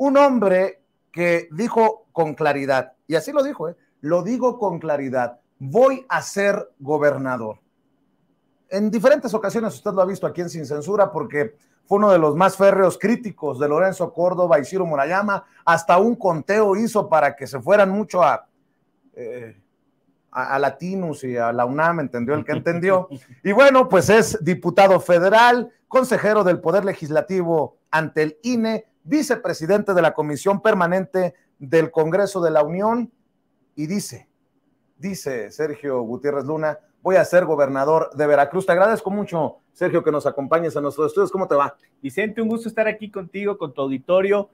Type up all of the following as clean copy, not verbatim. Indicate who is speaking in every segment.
Speaker 1: un hombre que dijo con claridad, y así lo dijo, lo digo con claridad, voy a ser gobernador. En diferentes ocasiones usted lo ha visto aquí en Sin Censura, porque fue uno de los más férreos críticos de Lorenzo Córdoba y Ciro Murayama, hasta un conteo hizo para que se fueran mucho a Latinus y a la UNAM, entendió el que entendió. Y bueno, pues es diputado federal, consejero del Poder Legislativo ante el INE, vicepresidente de la Comisión Permanente del Congreso de la Unión, y dice Sergio Gutiérrez Luna, voy a ser gobernador de Veracruz. Te agradezco mucho, Sergio, que nos acompañes a nuestros estudios. ¿Cómo te va?
Speaker 2: Vicente, un gusto estar aquí contigo, con tu auditorio,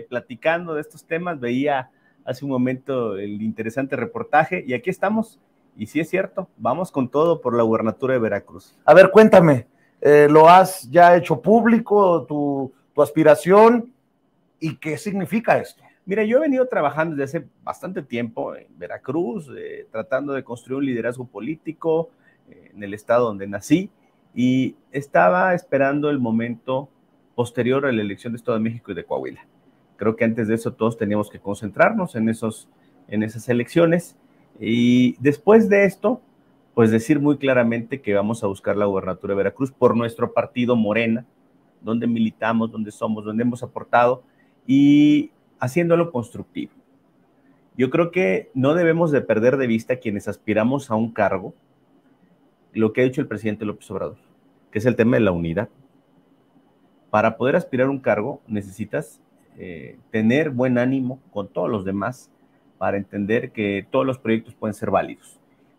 Speaker 2: platicando de estos temas. Veía hace un momento el interesante reportaje y aquí estamos. Y sí es cierto, vamos con todo por la gubernatura de Veracruz.
Speaker 1: A ver, cuéntame, ¿lo has ya hecho público, tu aspiración, y qué significa esto?
Speaker 2: Mira, yo he venido trabajando desde hace bastante tiempo en Veracruz, tratando de construir un liderazgo político en el estado donde nací, y estaba esperando el momento posterior a la elección de Estado de México y de Coahuila. Creo que antes de eso todos teníamos que concentrarnos en esas elecciones, y después de esto, pues decir muy claramente que vamos a buscar la gubernatura de Veracruz por nuestro partido Morena, donde militamos, donde somos, donde hemos aportado, y haciéndolo constructivo. Yo creo que no debemos de perder de vista quienes aspiramos a un cargo lo que ha dicho el presidente López Obrador, que es el tema de la unidad. Para poder aspirar a un cargo necesitas tener buen ánimo con todos los demás para entender que todos los proyectos pueden ser válidos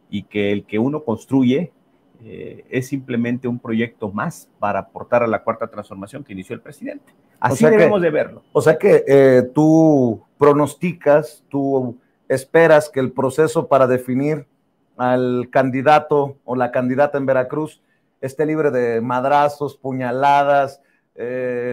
Speaker 2: y que el que uno construye es simplemente un proyecto más para aportar a la cuarta transformación que inició el presidente. Así debemos de verlo.
Speaker 1: O sea que tú pronosticas, tú esperas que el proceso para definir al candidato o la candidata en Veracruz esté libre de madrazos, puñaladas,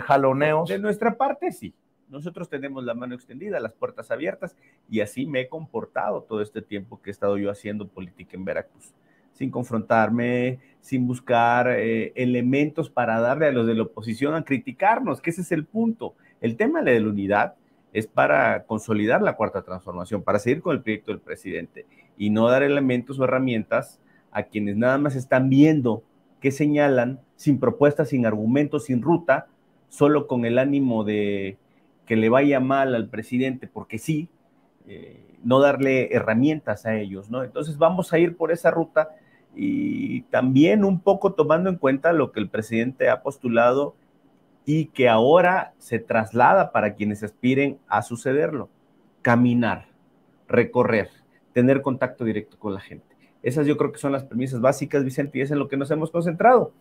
Speaker 1: jaloneos.
Speaker 2: De nuestra parte, sí. Nosotros tenemos la mano extendida, las puertas abiertas, y así me he comportado todo este tiempo que he estado yo haciendo política en Veracruz, sin confrontarme, sin buscar elementos para darle a los de la oposición a criticarnos, que ese es el punto. El tema de la unidad es para consolidar la cuarta transformación, para seguir con el proyecto del presidente y no dar elementos o herramientas a quienes nada más están viendo qué señalan, sin propuestas, sin argumentos, sin ruta, solo con el ánimo de que le vaya mal al presidente, porque sí, no darle herramientas a ellos, ¿no? Entonces vamos a ir por esa ruta y también un poco tomando en cuenta lo que el presidente ha postulado y que ahora se traslada para quienes aspiren a sucederlo: caminar, recorrer, tener contacto directo con la gente. Esas yo creo que son las premisas básicas, Vicente, y es en lo que nos hemos concentrado.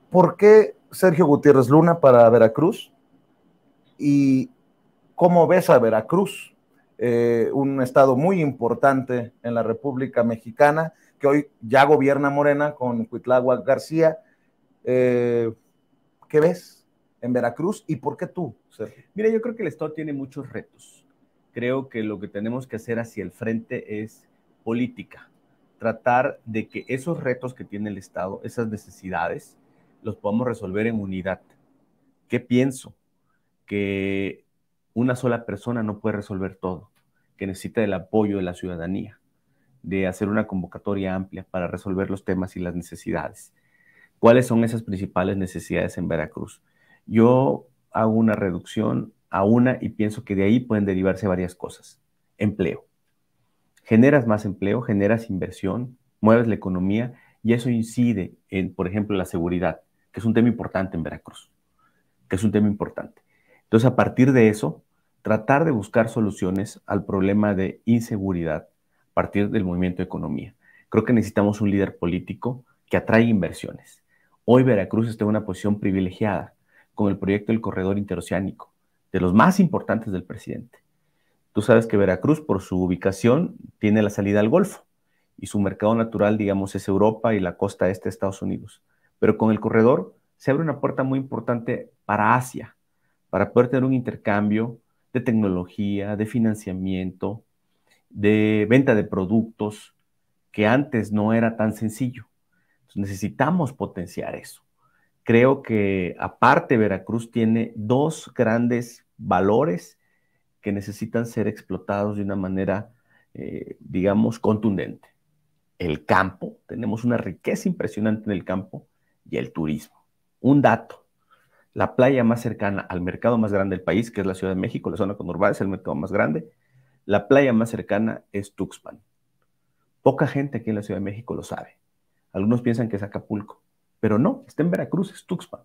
Speaker 1: ¿Por qué Sergio Gutiérrez Luna para Veracruz? ¿Y cómo ves a Veracruz? Un estado muy importante en la República Mexicana, que hoy ya gobierna Morena con Cuitláhuac García. ¿Qué ves en Veracruz y por qué tú, Sergio?
Speaker 2: Mira, yo creo que el estado tiene muchos retos. Creo que lo que tenemos que hacer hacia el frente es política. Tratar de que esos retos que tiene el estado, esas necesidades, los podamos resolver en unidad. ¿Qué pienso? Que una sola persona no puede resolver todo, que necesita el apoyo de la ciudadanía, de hacer una convocatoria amplia para resolver los temas y las necesidades. ¿Cuáles son esas principales necesidades en Veracruz? Yo hago una reducción a una y pienso que de ahí pueden derivarse varias cosas. Empleo. Generas más empleo, generas inversión, mueves la economía y eso incide en, por ejemplo, la seguridad, que es un tema importante en Veracruz, que es un tema importante. Entonces, a partir de eso, tratar de buscar soluciones al problema de inseguridad a partir del movimiento de economía. Creo que necesitamos un líder político que atraiga inversiones. Hoy Veracruz está en una posición privilegiada con el proyecto del corredor interoceánico, de los más importantes del presidente. Tú sabes que Veracruz, por su ubicación, tiene la salida al Golfo y su mercado natural, digamos, es Europa y la costa este de Estados Unidos. Pero con el corredor se abre una puerta muy importante para Asia, para poder tener un intercambio de tecnología, de financiamiento, de venta de productos, que antes no era tan sencillo. Entonces, necesitamos potenciar eso. Creo que aparte Veracruz tiene dos grandes valores que necesitan ser explotados de una manera, digamos, contundente. El campo, tenemos una riqueza impresionante en el campo, y el turismo. Un dato: la playa más cercana al mercado más grande del país, que es la Ciudad de México, la zona conurbada es el mercado más grande, la playa más cercana es Tuxpan. Poca gente aquí en la Ciudad de México lo sabe. Algunos piensan que es Acapulco, pero no, está en Veracruz, es Tuxpan.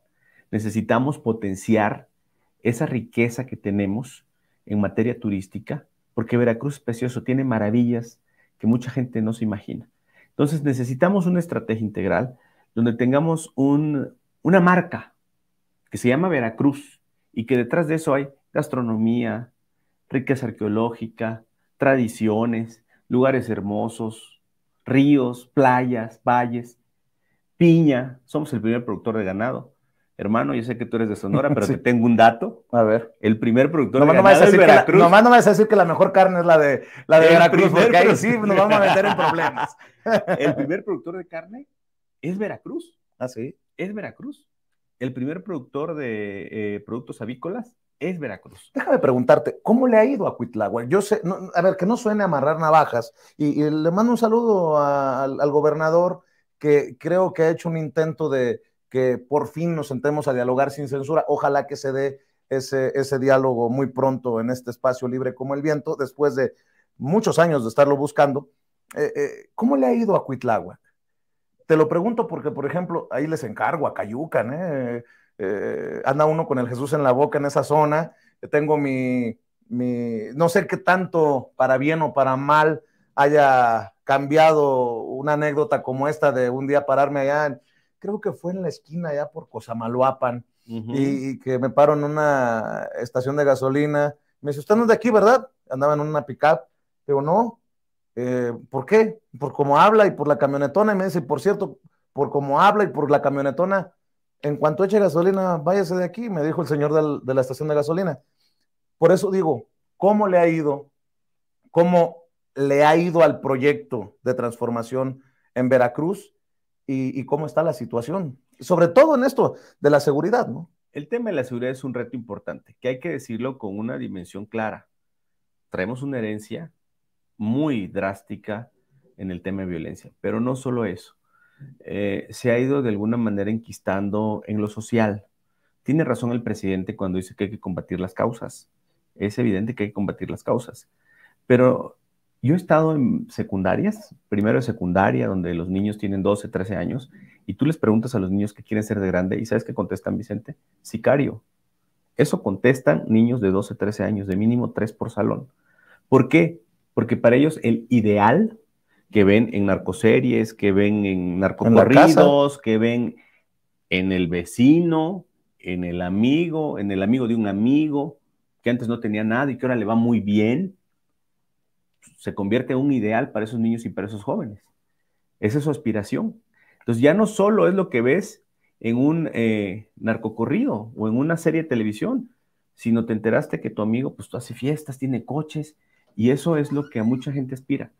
Speaker 2: Necesitamos potenciar esa riqueza que tenemos en materia turística, porque Veracruz es precioso, tiene maravillas que mucha gente no se imagina. Entonces necesitamos una estrategia integral donde tengamos una marca que se llama Veracruz y que detrás de eso hay gastronomía, riqueza arqueológica, tradiciones, lugares hermosos, ríos, playas, valles, piña. Somos el primer productor de ganado. Hermano, yo sé que tú eres de Sonora, pero sí, te tengo un dato.
Speaker 1: A ver.
Speaker 2: El primer productor de ganado es Veracruz.
Speaker 1: Nomás no me vas a decir que la mejor carne es la de Veracruz, porque ahí sí nos vamos a meter en problemas.
Speaker 2: El primer productor de carne es Veracruz.
Speaker 1: ¿Ah, sí?
Speaker 2: Es Veracruz. El primer productor de productos avícolas es Veracruz.
Speaker 1: Déjame preguntarte, ¿cómo le ha ido a Cuitláhuac? Yo sé, no, a ver, que no suene a amarrar navajas, y le mando un saludo al gobernador, que creo que ha hecho un intento de que por fin nos sentemos a dialogar sin censura. Ojalá que se dé ese diálogo muy pronto en este espacio libre como el viento, después de muchos años de estarlo buscando. ¿Cómo le ha ido a Cuitláhuac? Te lo pregunto porque, por ejemplo, ahí les encargo a Cayucan, anda uno con el Jesús en la boca en esa zona. Tengo no sé qué tanto, para bien o para mal, haya cambiado una anécdota como esta de un día pararme allá, creo que fue en la esquina allá por Cosamaloapan, y que me paro en una estación de gasolina. Me dice, usted no es de aquí, ¿verdad? Andaba en una pick-up. Digo, no. ¿Por qué? Por cómo habla y por la camionetona. Y me dice, por cierto, por cómo habla y por la camionetona, en cuanto eche gasolina, váyase de aquí, me dijo el señor de la estación de gasolina. Por eso digo, ¿cómo le ha ido? ¿Cómo le ha ido al proyecto de transformación en Veracruz? ¿Y cómo está la situación? Sobre todo en esto de la seguridad, ¿no?
Speaker 2: El tema de la seguridad es un reto importante, que hay que decirlo con una dimensión clara. Traemos una herencia muy drástica en el tema de violencia, pero no solo eso. Se ha ido de alguna manera enquistando en lo social. Tiene razón el presidente cuando dice que hay que combatir las causas. Es evidente que hay que combatir las causas. Pero yo he estado en secundarias, primero de secundaria, donde los niños tienen 12, 13 años, y tú les preguntas a los niños qué quieren ser de grande, y ¿sabes qué contestan, Vicente? Sicario. Eso contestan niños de 12, 13 años, de mínimo 3 por salón. ¿Por qué? Porque para ellos el ideal que ven en narcoseries, que ven en narcocorridos, que ven en el vecino, en el amigo de un amigo, que antes no tenía nada y que ahora le va muy bien, se convierte en un ideal para esos niños y para esos jóvenes. Esa es su aspiración. Entonces ya no solo es lo que ves en un narcocorrido o en una serie de televisión, sino te enteraste que tu amigo pues hace fiestas, tiene coches, y eso es lo que a mucha gente aspira.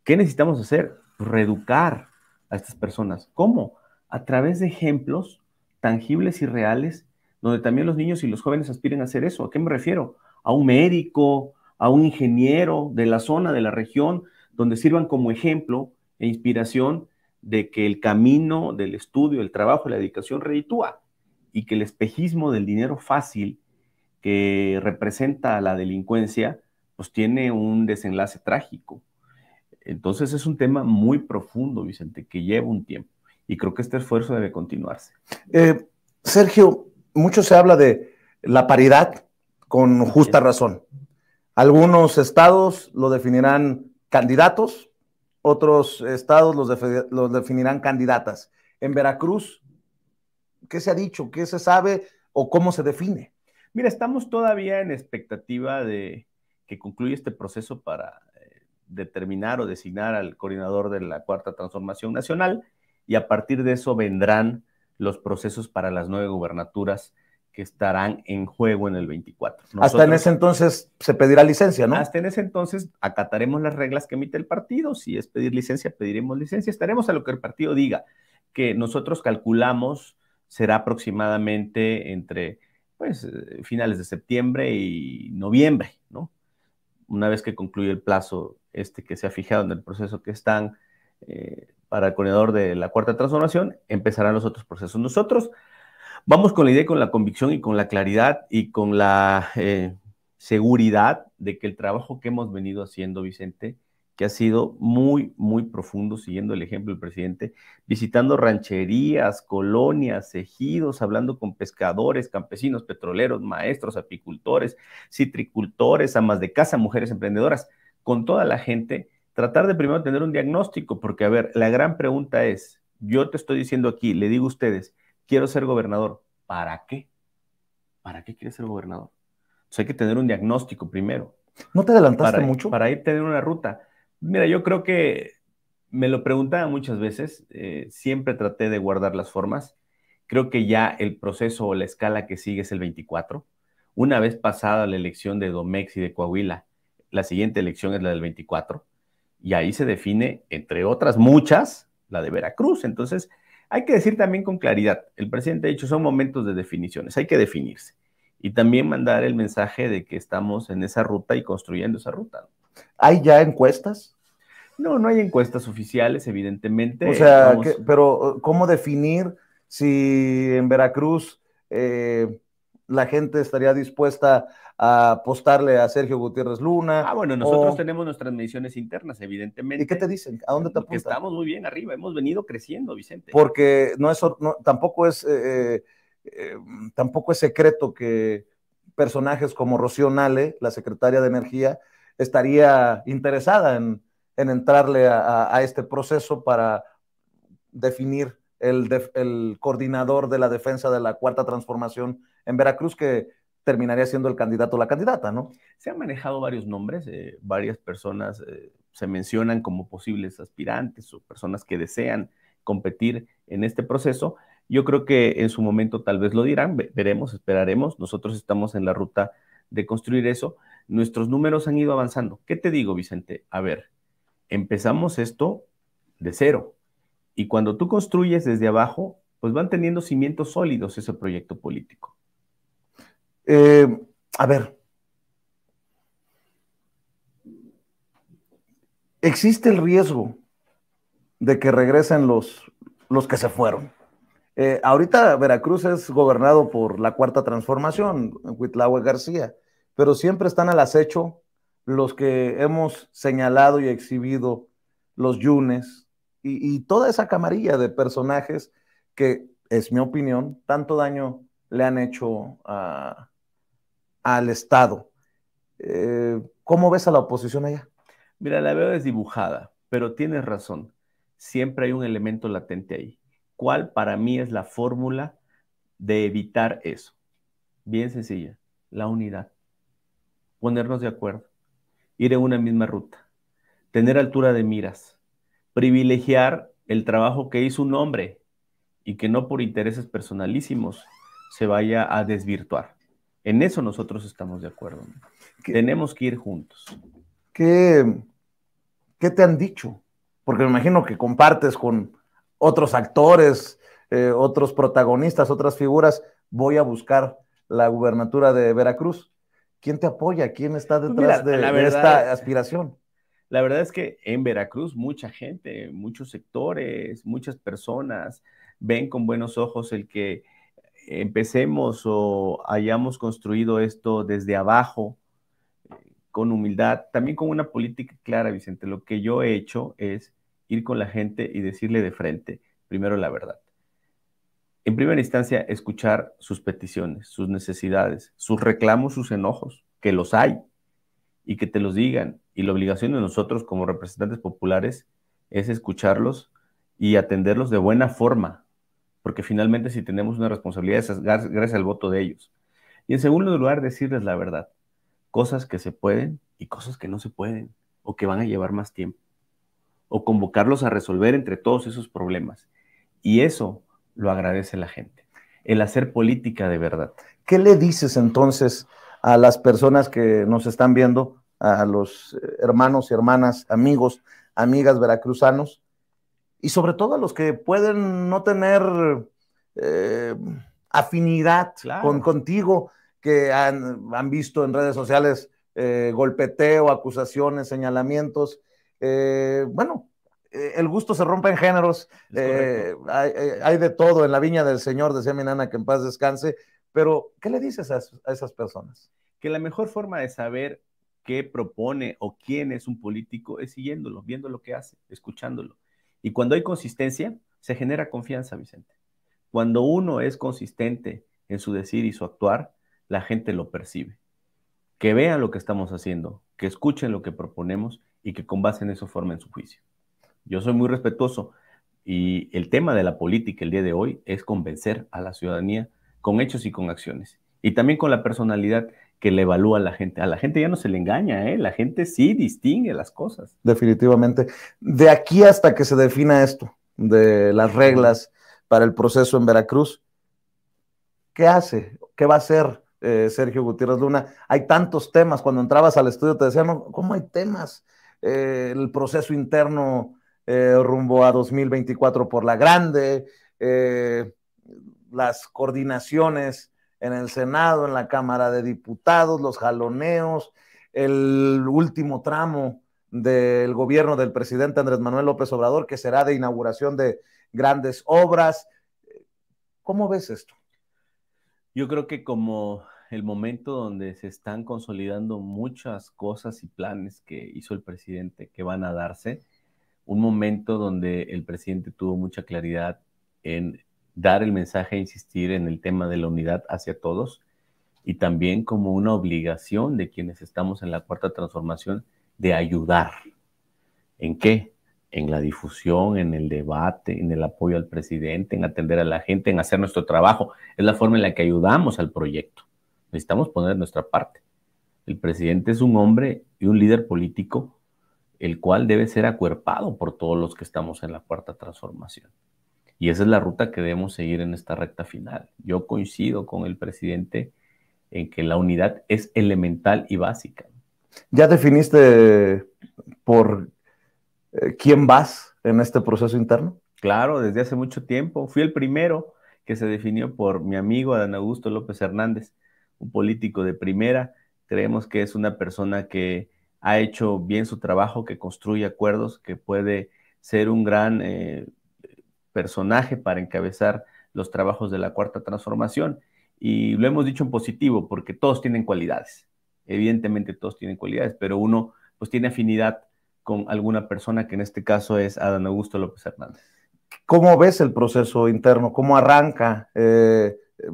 Speaker 2: ¿Qué necesitamos hacer? Reeducar a estas personas. ¿Cómo? A través de ejemplos tangibles y reales, donde también los niños y los jóvenes aspiren a hacer eso. ¿A qué me refiero? A un médico, a un ingeniero de la zona, de la región, donde sirvan como ejemplo e inspiración de que el camino del estudio, el trabajo, la dedicación reditúa, y que el espejismo del dinero fácil que representa la delincuencia, pues tiene un desenlace trágico. Entonces es un tema muy profundo, Vicente, que lleva un tiempo, y creo que este esfuerzo debe continuarse.
Speaker 1: Sergio, mucho se habla de la paridad con justa razón. Algunos estados lo definirán candidatos, otros estados los definirán candidatas. En Veracruz, ¿qué se ha dicho? ¿Qué se sabe o cómo se define?
Speaker 2: Mira, estamos todavía en expectativa de que concluya este proceso para determinar o designar al coordinador de la Cuarta Transformación Nacional, y a partir de eso vendrán los procesos para las 9 gubernaturas que estarán en juego en el 24.
Speaker 1: Hasta en ese entonces se pedirá licencia, ¿no?
Speaker 2: Hasta en ese entonces acataremos las reglas que emite el partido. Si es pedir licencia, pediremos licencia. Estaremos a lo que el partido diga, que nosotros calculamos será aproximadamente entre pues, finales de septiembre y noviembre, ¿no? Una vez que concluye el plazo que se ha fijado en el proceso que están para el coordinador de la Cuarta Transformación, empezarán los otros procesos. Nosotros vamos con la idea, con la convicción y con la claridad y con la seguridad de que el trabajo que hemos venido haciendo, Vicente, que ha sido muy, muy profundo, siguiendo el ejemplo del presidente, visitando rancherías, colonias, ejidos, hablando con pescadores, campesinos, petroleros, maestros, apicultores, citricultores, amas de casa, mujeres emprendedoras, con toda la gente, tratar de primero tener un diagnóstico, porque, a ver, la gran pregunta es, yo te estoy diciendo aquí, le digo a ustedes, quiero ser gobernador. ¿Para qué? ¿Para qué quieres ser gobernador? Entonces hay que tener un diagnóstico primero.
Speaker 1: ¿No te adelantaste mucho?
Speaker 2: Para ir a tener una ruta. Mira, yo creo que me lo preguntaba muchas veces, siempre traté de guardar las formas. Creo que ya el proceso o la escala que sigue es el 24. Una vez pasada la elección de Domex y de Coahuila, la siguiente elección es la del 24. Y ahí se define, entre otras muchas, la de Veracruz. Entonces, hay que decir también con claridad, el presidente ha dicho, son momentos de definiciones, hay que definirse. Y también mandar el mensaje de que estamos en esa ruta y construyendo esa ruta.
Speaker 1: ¿Hay ya encuestas?
Speaker 2: No, no hay encuestas oficiales, evidentemente.
Speaker 1: O sea, pero ¿cómo definir si en Veracruz la gente estaría dispuesta a apostarle a Sergio Gutiérrez Luna?
Speaker 2: Bueno, nosotros tenemos nuestras mediciones internas, evidentemente.
Speaker 1: ¿Y qué te dicen? ¿A dónde te apuntan?
Speaker 2: Que estamos muy bien arriba, hemos venido creciendo, Vicente.
Speaker 1: Porque tampoco es secreto que personajes como Rocío Nale, la secretaria de Energía, estaría interesada en entrarle a este proceso para definir el coordinador de la defensa de la Cuarta Transformación en Veracruz, que terminaría siendo el candidato o la candidata, ¿no?
Speaker 2: Se han manejado varios nombres, varias personas se mencionan como posibles aspirantes o personas que desean competir en este proceso. Yo creo que en su momento tal vez lo dirán, veremos, esperaremos. Nosotros estamos en la ruta de construir eso. Nuestros números han ido avanzando. ¿Qué te digo, Vicente? A ver, empezamos esto de cero. Y cuando tú construyes desde abajo, pues van teniendo cimientos sólidos ese proyecto político.
Speaker 1: A ver, existe el riesgo de que regresen los que se fueron. Ahorita Veracruz es gobernado por la Cuarta Transformación, Cuitlahue García, pero siempre están al acecho los que hemos señalado y exhibido, los Yunes y toda esa camarilla de personajes que, es mi opinión, tanto daño le han hecho al Estado. ¿Cómo ves a la oposición allá?
Speaker 2: Mira, la veo desdibujada, pero tienes razón. Siempre hay un elemento latente ahí. ¿Cuál para mí es la fórmula de evitar eso? Bien sencilla, la unidad. Ponernos de acuerdo, ir en una misma ruta, tener altura de miras, privilegiar el trabajo que hizo un hombre y que no por intereses personalísimos se vaya a desvirtuar. En eso nosotros estamos de acuerdo. Tenemos que ir juntos.
Speaker 1: ¿Qué te han dicho? Porque me imagino que compartes con otros actores, otros protagonistas, otras figuras. Voy a buscar la gubernatura de Veracruz. ¿Quién te apoya? ¿Quién está detrás de esta aspiración?
Speaker 2: La verdad es que en Veracruz mucha gente, muchos sectores, muchas personas ven con buenos ojos el que empecemos o hayamos construido esto desde abajo, con humildad, también con una política clara, Vicente. Lo que yo he hecho es ir con la gente y decirle de frente, primero la verdad. En primera instancia, escuchar sus peticiones, sus necesidades, sus reclamos, sus enojos, que los hay, y que te los digan. Y la obligación de nosotros como representantes populares es escucharlos y atenderlos de buena forma, porque finalmente si tenemos una responsabilidad es gracias al voto de ellos. Y en segundo lugar, decirles la verdad. Cosas que se pueden y cosas que no se pueden, o que van a llevar más tiempo, o convocarlos a resolver entre todos esos problemas. Y eso lo agradece la gente, el hacer política de verdad.
Speaker 1: ¿Qué le dices entonces a las personas que nos están viendo, a los hermanos y hermanas, amigos, amigas veracruzanos, y sobre todo a los que pueden no tener afinidad
Speaker 2: Claro.
Speaker 1: contigo, que han visto en redes sociales golpeteo, acusaciones, señalamientos. Bueno, el gusto se rompe en géneros, hay de todo en la viña del Señor, decía mi nana, que en paz descanse, pero ¿qué le dices a esas personas?
Speaker 2: Que la mejor forma de saber qué propone o quién es un político es siguiéndolo, viendo lo que hace, escuchándolo. Y cuando hay consistencia, se genera confianza, Vicente. Cuando uno es consistente en su decir y su actuar, la gente lo percibe. Que vean lo que estamos haciendo, que escuchen lo que proponemos y que con base en eso formen su juicio. Yo soy muy respetuoso y el tema de la política el día de hoy es convencer a la ciudadanía con hechos y con acciones. Y también con la personalidad que le evalúa a la gente. A la gente ya no se le engaña, ¿eh? La gente sí distingue las cosas.
Speaker 1: Definitivamente. De aquí hasta que se defina esto, de las reglas para el proceso en Veracruz, ¿qué hace? ¿Qué va a hacer Sergio Gutiérrez Luna? Hay tantos temas. Cuando entrabas al estudio te decían, no, ¿cómo hay temas? El proceso interno rumbo a 2024 por la grande, las coordinaciones en el Senado, en la Cámara de Diputados, los jaloneos, el último tramo del gobierno del presidente Andrés Manuel López Obrador, que será de inauguración de grandes obras. ¿Cómo ves esto?
Speaker 2: Yo creo que como el momento donde se están consolidando muchas cosas y planes que hizo el presidente que van a darse, un momento donde el presidente tuvo mucha claridad en dar el mensaje e insistir en el tema de la unidad hacia todos y también como una obligación de quienes estamos en la cuarta transformación de ayudar. ¿En qué? En la difusión, en el debate, en el apoyo al presidente, en atender a la gente, en hacer nuestro trabajo. Es la forma en la que ayudamos al proyecto. Necesitamos poner nuestra parte. El presidente es un hombre y un líder político el cual debe ser acuerpado por todos los que estamos en la cuarta transformación. Y esa es la ruta que debemos seguir en esta recta final. Yo coincido con el presidente en que la unidad es elemental y básica.
Speaker 1: ¿Ya definiste por quién vas en este proceso interno?
Speaker 2: Claro, desde hace mucho tiempo. Fui el primero que se definió por mi amigo Adán Augusto López Hernández, un político de primera. Creemos que es una persona que ha hecho bien su trabajo, que construye acuerdos, que puede ser un gran personaje para encabezar los trabajos de la cuarta transformación. Y lo hemos dicho en positivo, porque todos tienen cualidades. Evidentemente todos tienen cualidades, pero uno pues tiene afinidad con alguna persona, que en este caso es Adán Augusto López Hernández.
Speaker 1: ¿Cómo ves el proceso interno? ¿Cómo arranca?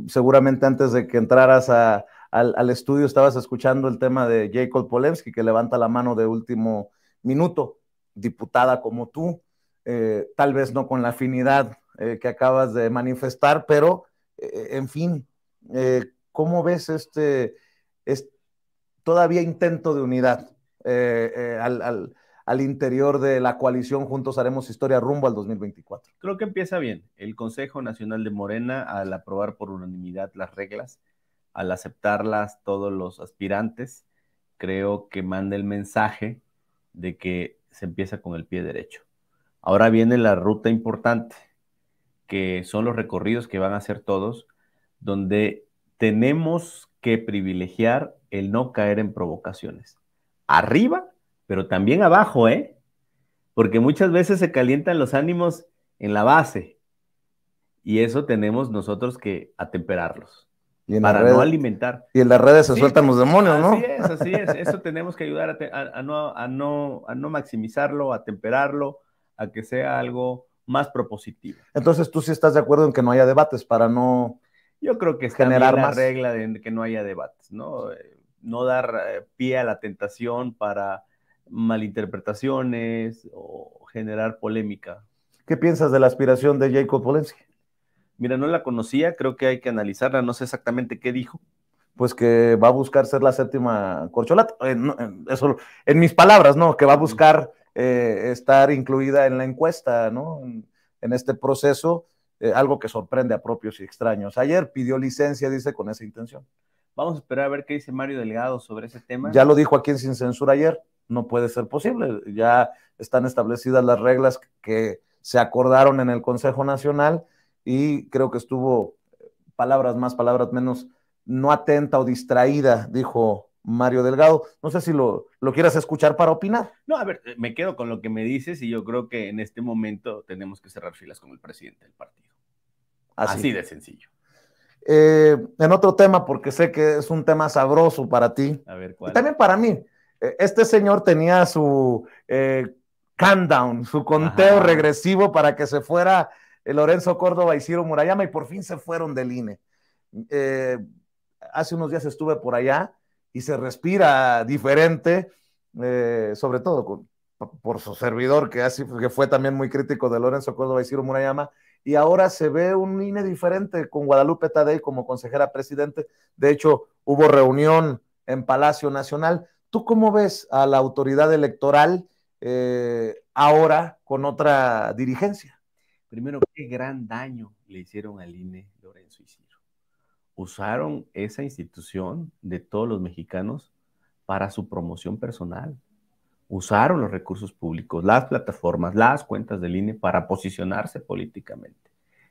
Speaker 1: Seguramente antes de que entraras al estudio estabas escuchando el tema de Jacob Polensky, que levanta la mano de último minuto, diputada como tú, tal vez no con la afinidad que acabas de manifestar, pero en fin, ¿cómo ves este todavía intento de unidad al interior de la coalición Juntos Haremos Historia rumbo al 2024?
Speaker 2: Creo que empieza bien. El Consejo Nacional de Morena, al aprobar por unanimidad las reglas, al aceptarlas todos los aspirantes, creo que manda el mensaje de que se empieza con el pie derecho. Ahora viene la ruta importante, que son los recorridos que van a hacer todos, donde tenemos que privilegiar el no caer en provocaciones. Arriba, pero también abajo, ¿eh? Porque muchas veces se calientan los ánimos en la base y eso tenemos nosotros que atemperarlos para no alimentar.
Speaker 1: Y en las redes se sueltan los demonios, ¿no?
Speaker 2: Así es. Eso tenemos que ayudar a no maximizarlo, a temperarlo, a que sea algo más propositivo.
Speaker 1: Entonces, ¿tú sí estás de acuerdo en que no haya debates para no
Speaker 2: Yo creo que está
Speaker 1: generar
Speaker 2: bien la
Speaker 1: más
Speaker 2: regla de que no haya debates, ¿no? No dar pie a la tentación para malinterpretaciones o generar polémica.
Speaker 1: ¿Qué piensas de la aspiración de Jacob Polensky?
Speaker 2: Mira, no la conocía, creo que hay que analizarla, no sé exactamente qué dijo.
Speaker 1: Pues que va a buscar ser la séptima corcholata, eso en mis palabras, ¿no? Que va a buscar estar incluida en la encuesta, ¿no? En este proceso, algo que sorprende a propios y extraños. Ayer pidió licencia, dice, con esa intención.
Speaker 2: Vamos a esperar a ver qué dice Mario Delgado sobre ese tema.
Speaker 1: Ya lo dijo aquí en Sin Censura ayer, no puede ser posible, ya están establecidas las reglas que se acordaron en el Consejo Nacional y creo que estuvo palabras más, palabras menos, no atenta o distraída, dijo Mario Delgado. No sé si lo quieras escuchar para opinar.
Speaker 2: No, a ver, me quedo con lo que me dices y yo creo que en este momento tenemos que cerrar filas con el presidente del partido. Así de sencillo.
Speaker 1: En otro tema, porque sé que es un tema sabroso para ti,
Speaker 2: a ver, ¿cuál?
Speaker 1: Y también para mí. Este señor tenía su countdown, su conteo regresivo para que se fuera Lorenzo Córdoba y Ciro Murayama, y por fin se fueron del INE. Hace unos días estuve por allá y se respira diferente, sobre todo por su servidor, que fue también muy crítico de Lorenzo Córdoba y Ciro Murayama, y ahora se ve un INE diferente con Guadalupe Tadei como consejera presidente. De hecho, hubo reunión en Palacio Nacional. ¿Tú cómo ves a la autoridad electoral ahora con otra dirigencia?
Speaker 2: Primero, qué gran daño le hicieron al INE Lorenzo y Ciro. Usaron esa institución de todos los mexicanos para su promoción personal. Usaron los recursos públicos, las plataformas, las cuentas del INE para posicionarse políticamente.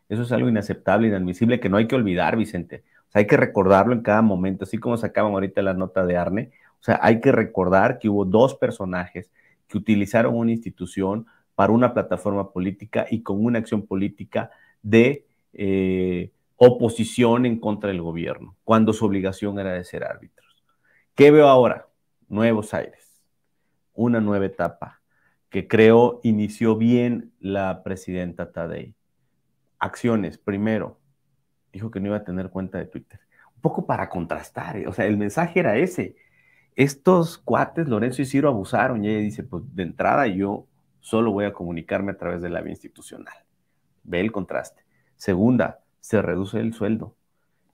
Speaker 2: Eso es algo inaceptable, inadmisible, que no hay que olvidar, Vicente. O sea, hay que recordarlo en cada momento, así como sacaban ahorita la nota de Arne. O sea, hay que recordar que hubo dos personajes que utilizaron una institución para una plataforma política y con una acción política de oposición en contra del gobierno, cuando su obligación era de ser árbitros. ¿Qué veo ahora? Nuevos aires. Una nueva etapa que creo inició bien la presidenta Tadei. Acciones, primero, dijo que no iba a tener cuenta de Twitter. Un poco para contrastar, o sea, el mensaje era ese. Estos cuates, Lorenzo y Ciro, abusaron y ella dice, pues de entrada yo solo voy a comunicarme a través de la vía institucional. Ve el contraste. Segunda, se reduce el sueldo,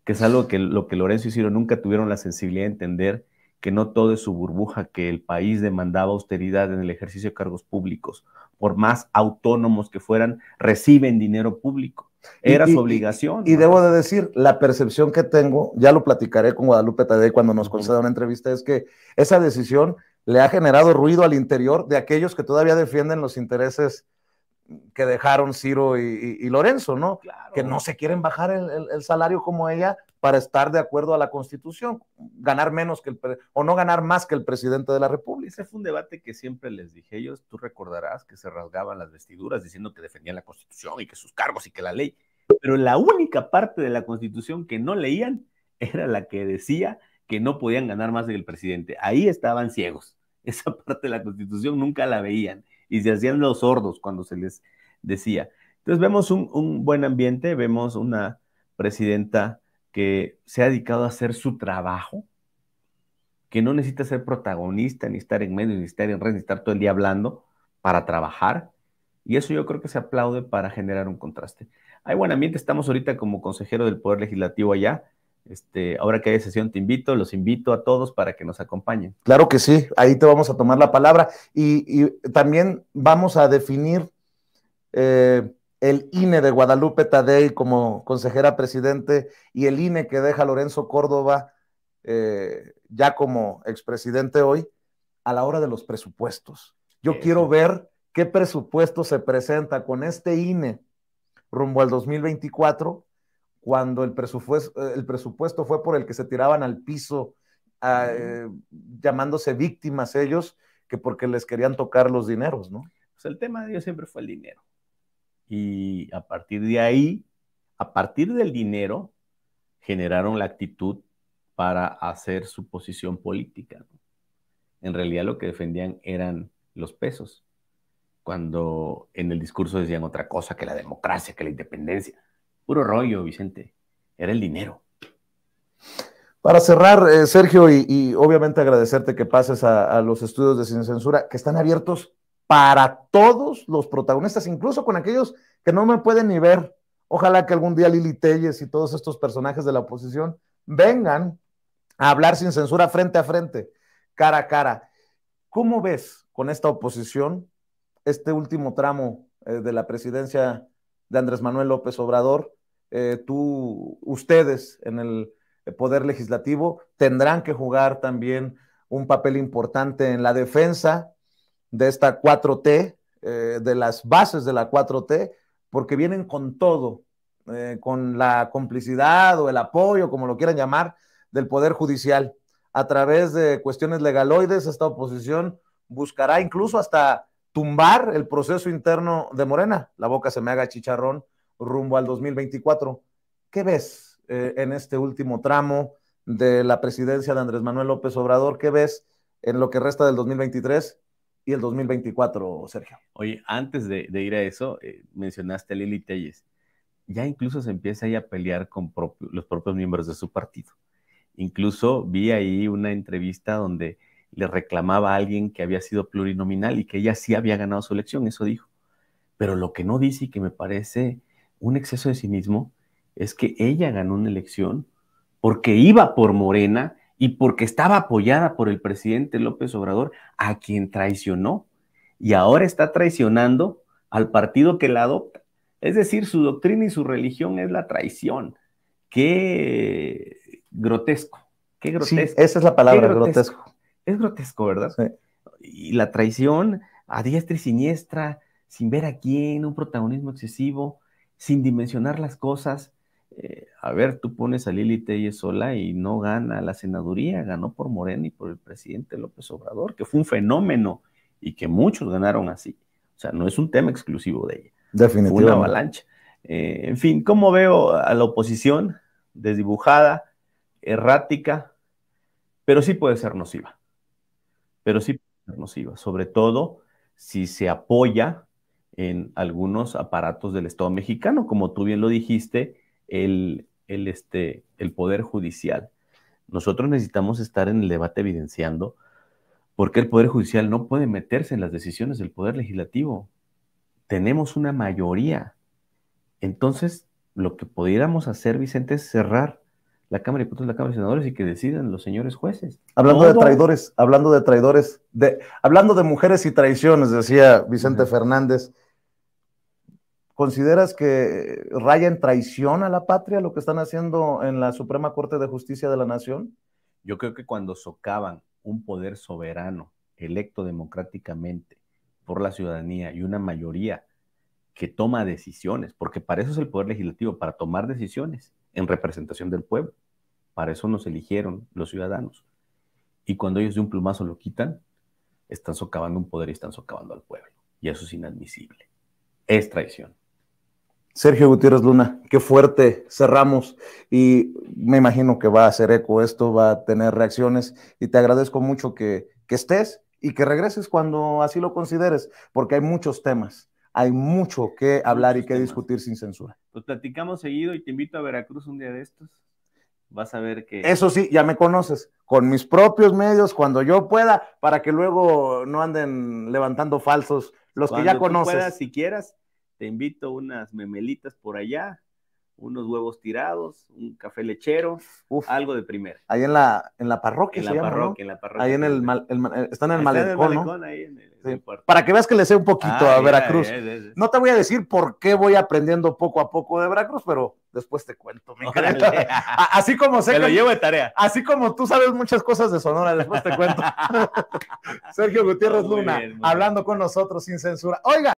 Speaker 2: que es algo que lo que Lorenzo y Ciro nunca tuvieron la sensibilidad de entender, que no todo es su burbuja, que el país demandaba austeridad en el ejercicio de cargos públicos. Por más autónomos que fueran, reciben dinero público. Era su obligación.
Speaker 1: Y debo de decir, la percepción que tengo, ya lo platicaré con Guadalupe Tadei cuando nos conceda una entrevista, es que esa decisión le ha generado ruido al interior de aquellos que todavía defienden los intereses que dejaron Ciro y Lorenzo, ¿no?
Speaker 2: Claro.
Speaker 1: Que no se quieren bajar el salario como ella para estar de acuerdo a la Constitución, ganar menos que o no ganar más que el presidente de la República.
Speaker 2: Ese fue un debate que siempre les dije ellos. Tú recordarás que se rasgaban las vestiduras diciendo que defendían la Constitución y que sus cargos y que la ley. Pero la única parte de la Constitución que no leían era la que decía que no podían ganar más que el presidente. Ahí estaban ciegos. Esa parte de la Constitución nunca la veían y se hacían los sordos cuando se les decía. Entonces vemos un buen ambiente, vemos una presidenta que se ha dedicado a hacer su trabajo, que no necesita ser protagonista, ni estar en medios, ni estar en redes, ni estar todo el día hablando para trabajar, y eso yo creo que se aplaude para generar un contraste. Hay buen ambiente, estamos ahorita como consejero del Poder Legislativo allá. Ahora que hay sesión los invito a todos para que nos acompañen.
Speaker 1: Claro que sí, ahí te vamos a tomar la palabra y también vamos a definir el INE de Guadalupe Tadei como consejera presidente y el INE que deja Lorenzo Córdoba ya como expresidente hoy a la hora de los presupuestos. Yo quiero ver qué presupuesto se presenta con este INE rumbo al 2024, cuando el presupuesto fue por el que se tiraban al piso, llamándose víctimas ellos, que porque les querían tocar los dineros, ¿no?
Speaker 2: Pues el tema de ellos siempre fue el dinero. Y a partir de ahí, a partir del dinero, generaron la actitud para hacer su posición política, ¿no? En realidad lo que defendían eran los pesos, cuando en el discurso decían otra cosa, que la democracia, que la independencia. Puro rollo, Vicente. Era el dinero.
Speaker 1: Para cerrar, Sergio, y obviamente agradecerte que pases a los estudios de Sin Censura, que están abiertos para todos los protagonistas, incluso con aquellos que no me pueden ni ver. Ojalá que algún día Lili Téllez y todos estos personajes de la oposición vengan a hablar sin censura frente a frente, cara a cara. ¿Cómo ves con esta oposición este último tramo de la presidencia de Andrés Manuel López Obrador? Ustedes en el Poder Legislativo tendrán que jugar también un papel importante en la defensa de esta 4T, de las bases de la 4T, porque vienen con todo con la complicidad o el apoyo, como lo quieran llamar, del Poder Judicial. A través de cuestiones legaloides, esta oposición buscará incluso hasta tumbar el proceso interno de Morena. La boca se me haga chicharrón rumbo al 2024. ¿Qué ves en este último tramo de la presidencia de Andrés Manuel López Obrador? ¿Qué ves en lo que resta del 2023 y el 2024, Sergio?
Speaker 2: Oye, antes de ir a eso, mencionaste a Lili Telles. Ya incluso se empieza ahí a pelear con los propios miembros de su partido. Incluso vi ahí una entrevista donde le reclamaba a alguien que había sido plurinominal y que ella sí había ganado su elección, eso dijo. Pero lo que no dice y que me parece un exceso de cinismo es que ella ganó una elección porque iba por Morena y porque estaba apoyada por el presidente López Obrador, a quien traicionó, y ahora está traicionando al partido que la adopta. Es decir, su doctrina y su religión es la traición. Qué grotesco, qué grotesco.
Speaker 1: Sí, esa es la palabra, grotesco.
Speaker 2: Es grotesco, ¿verdad?
Speaker 1: Sí.
Speaker 2: Y la traición a diestra y siniestra, sin ver a quién, un protagonismo excesivo, sin dimensionar las cosas. A ver, tú pones a Lili Telles sola y no gana la senaduría, ganó por Morena y por el presidente López Obrador, que fue un fenómeno y que muchos ganaron así. O sea, no es un tema exclusivo de ella.
Speaker 1: Definitivamente.
Speaker 2: Fue una avalancha. En fin, ¿cómo veo a la oposición? Desdibujada, errática, pero sí puede ser nociva. Sobre todo si se apoya en algunos aparatos del Estado mexicano, como tú bien lo dijiste, el Poder Judicial. Nosotros necesitamos estar en el debate evidenciando por qué el Poder Judicial no puede meterse en las decisiones del Poder Legislativo. Tenemos una mayoría. Entonces, lo que pudiéramos hacer, Vicente, es cerrar la Cámara de Diputados y la Cámara de Senadores y que decidan los señores jueces.
Speaker 1: Hablando de traidores, hablando de mujeres y traiciones, decía Vicente Fernández, ¿consideras que raya en traición a la patria lo que están haciendo en la Suprema Corte de Justicia de la Nación?
Speaker 2: Yo creo que cuando socavan un poder soberano, electo democráticamente por la ciudadanía y una mayoría que toma decisiones, porque para eso es el Poder Legislativo, para tomar decisiones en representación del pueblo. Para eso nos eligieron los ciudadanos. Y cuando ellos de un plumazo lo quitan, están socavando un poder y están socavando al pueblo. Y eso es inadmisible. Es traición.
Speaker 1: Sergio Gutiérrez Luna, qué fuerte cerramos, y me imagino que va a hacer eco esto, va a tener reacciones, y te agradezco mucho que estés y que regreses cuando así lo consideres, porque hay muchos temas. Hay mucho que hablar y que discutir sin censura.
Speaker 2: Pues platicamos seguido y te invito a Veracruz un día de estos. Vas a ver que...
Speaker 1: Eso sí, ya me conoces, con mis propios medios, cuando yo pueda, para que luego no anden levantando falsos los que ya conoces.
Speaker 2: Cuando tú puedas, si quieras, te invito unas memelitas por allá, unos huevos tirados, un café lechero, algo de primera.
Speaker 1: Ahí en la parroquia.
Speaker 2: En la parroquia.
Speaker 1: Ahí en está en el malecón, ¿no?
Speaker 2: Ahí en el
Speaker 1: puerto. Para que veas que le sé un poquito a Veracruz. No te voy a decir por qué voy aprendiendo poco a poco de Veracruz, pero después te cuento. Así como sé
Speaker 2: que lo llevo de tarea.
Speaker 1: Así como tú sabes muchas cosas de Sonora, después te cuento. Sergio Gutiérrez Luna, hablando con nosotros sin censura. Oiga.